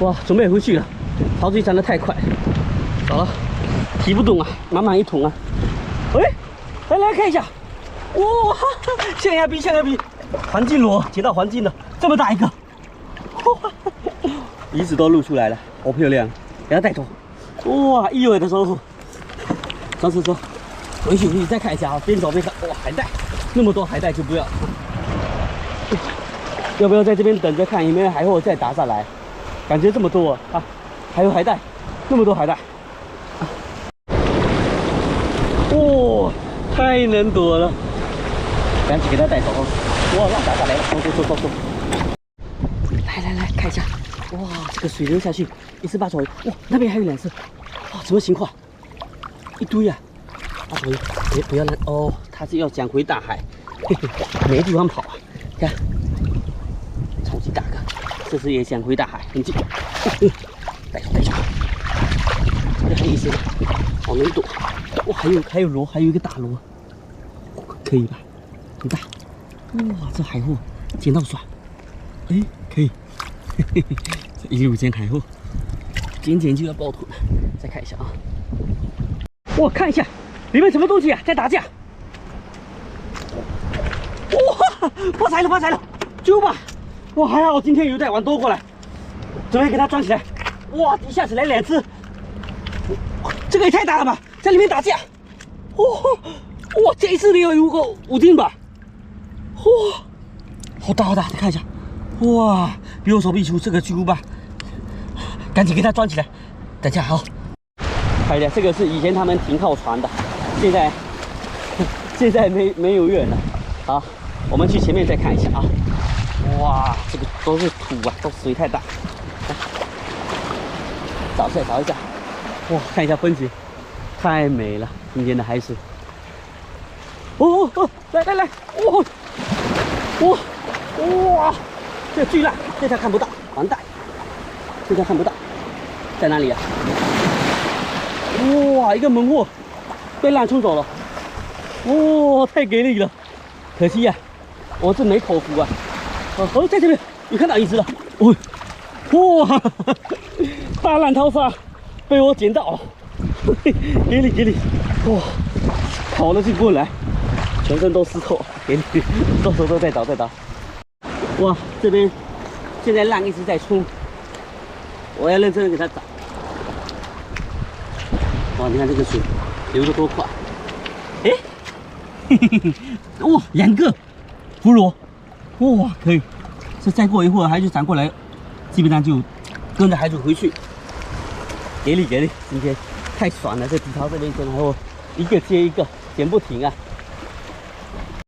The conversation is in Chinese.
哇，准备回去了，潮水涨得太快，糟了，提不动啊，满满一桶啊。哎，来看一下，哇，象牙鼻，黄金螺，捡到黄金了，这么大一个，哇，鱼子都露出来了，好漂亮，给它带走。哇，意外的收获。走，回去再看一下啊，边走边看。哇，海带，那么多海带就不要。要不要在这边等着看有没有海货再打上来？感觉这么多啊，还有海带，那么多海带。哇，太能躲了，赶紧给它带走。哇，浪打上来了，走。来看一下，哇，这个水流下去一次八爪鱼，哇，那边还有2只，哇，什么情况？一堆啊！八爪鱼，不要拦哦，它是要想回大海，嘿嘿，没地方跑啊！看，超级大个，这只也想回大海，很近，带走。这个很有意思，好能躲。哇，还有螺，还有一个大螺，可以吧？很大。哇，这海货捡到爽，哎，可以。这一路捡海货，捡就要爆土了。再看一下啊，哇，看一下里面什么东西啊，在打架。哇，发财了，救吧！哇，还好今天有带网多过来，准备给它装起来。哇，一下子来2只，这个也太大了吧，在里面打架。哇，这一次里有个5斤吧。哇，好大，再看一下。哇，比我手臂粗，这个巨无霸，赶紧给它装起来。等下好，看一下，这个是以前他们停靠船的，现在没有人了。好，我们去前面再看一下啊。哇，这个都是土啊，都水太大。找一下。哇，看一下风景，太美了，今天的海水。来，哇，这巨浪，这条看不到，完蛋，这条看不到，在哪里啊？哇，一个猛货被浪冲走了，哇，太给力了，可惜呀，我这没口福啊。在这边有看到一只了，哇，大浪淘沙被我捡到了，给你，哇，跑了就过来。全身都湿透，给你，走，再找。哇，这边现在浪一直在冲，我要认真的给它找。哇，你看这个水流得多快！哇，2个胡螺，哇，可以。这再过一会儿海水涨过来，基本上就跟着海水回去。给力！今天太爽了，这底槽这边捡海货一个接一个，捡不停啊！